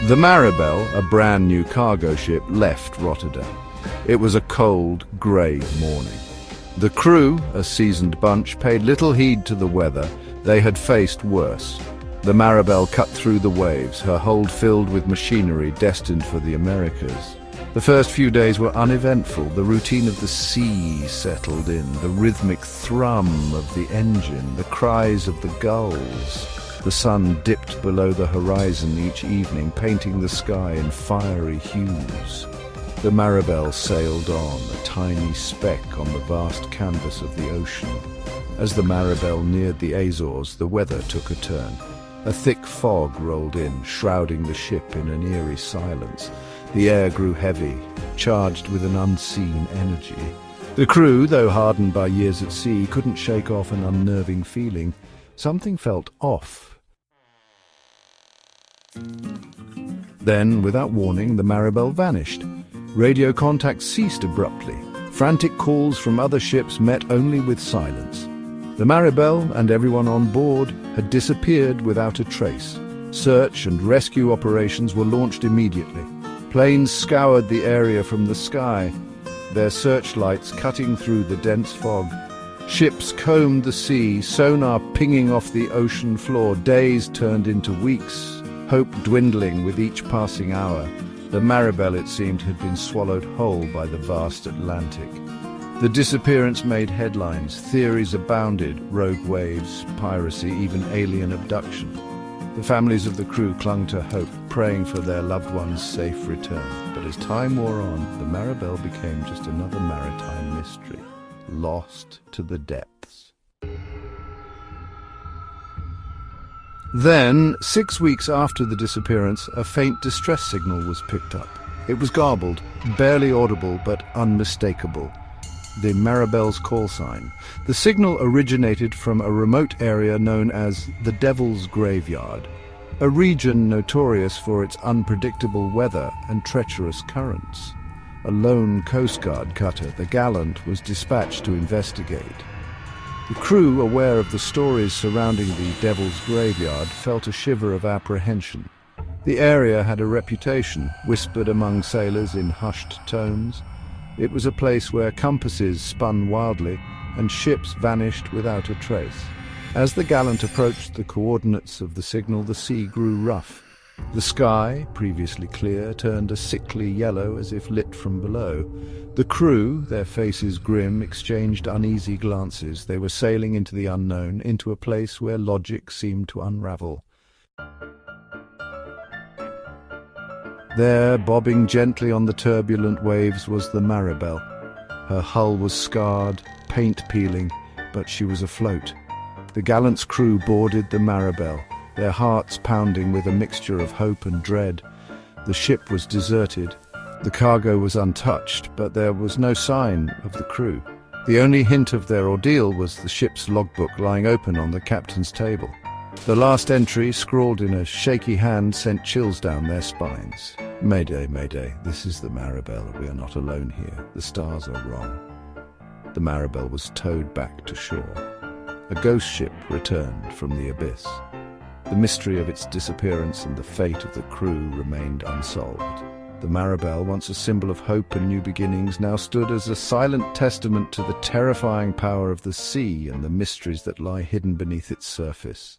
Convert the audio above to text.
The Maribel, a brand new cargo ship, left Rotterdam. It was a cold, grey morning. The crew, a seasoned bunch, paid little heed to the weather. They had faced worse. The Maribel cut through the waves, her hold filled with machinery destined for the Americas. The first few days were uneventful. The routine of the sea settled in, the rhythmic thrum of the engine, the cries of the gulls. The sun dipped below the horizon each evening, painting the sky in fiery hues. The Maribel sailed on, a tiny speck on the vast canvas of the ocean. As the Maribel neared the Azores, the weather took a turn. A thick fog rolled in, shrouding the ship in an eerie silence. The air grew heavy, charged with an unseen energy. The crew, though hardened by years at sea, couldn't shake off an unnerving feeling. Something felt off. Then, without warning, the Maribel vanished. Radio contact ceased abruptly. Frantic calls from other ships met only with silence. The Maribel and everyone on board had disappeared without a trace. Search and rescue operations were launched immediately. Planes scoured the area from the sky, their searchlights cutting through the dense fog. Ships combed the sea, sonar pinging off the ocean floor. Days turned into weeks, hope dwindling with each passing hour. The Maribel, it seemed, had been swallowed whole by the vast Atlantic. The disappearance made headlines. Theories abounded: rogue waves, piracy, even alien abduction. The families of the crew clung to hope, praying for their loved ones' safe return. But as time wore on, the Maribel became just another maritime mystery, lost to the depths. Then, 6 weeks after the disappearance, a faint distress signal was picked up. It was garbled, barely audible, but unmistakable. The Maribel's call sign. The signal originated from a remote area known as the Devil's Graveyard, a region notorious for its unpredictable weather and treacherous currents. A lone Coast Guard cutter, the Gallant, was dispatched to investigate. The crew, aware of the stories surrounding the Devil's Graveyard, felt a shiver of apprehension. The area had a reputation, whispered among sailors in hushed tones. It was a place where compasses spun wildly and ships vanished without a trace. As the Gallant approached the coordinates of the signal, the sea grew rough. The sky, previously clear, turned a sickly yellow as if lit from below. The crew, their faces grim, exchanged uneasy glances. They were sailing into the unknown, into a place where logic seemed to unravel. There, bobbing gently on the turbulent waves, was the Maribel. Her hull was scarred, paint peeling, but she was afloat. The Gallant's crew boarded the Maribel, their hearts pounding with a mixture of hope and dread. The ship was deserted. The cargo was untouched, but there was no sign of the crew. The only hint of their ordeal was the ship's logbook lying open on the captain's table. The last entry, scrawled in a shaky hand, sent chills down their spines. "Mayday, Mayday, this is the Maribel. We are not alone here. The stars are wrong." The Maribel was towed back to shore. A ghost ship returned from the abyss. The mystery of its disappearance and the fate of the crew remained unsolved. The Maribel, once a symbol of hope and new beginnings, now stood as a silent testament to the terrifying power of the sea and the mysteries that lie hidden beneath its surface.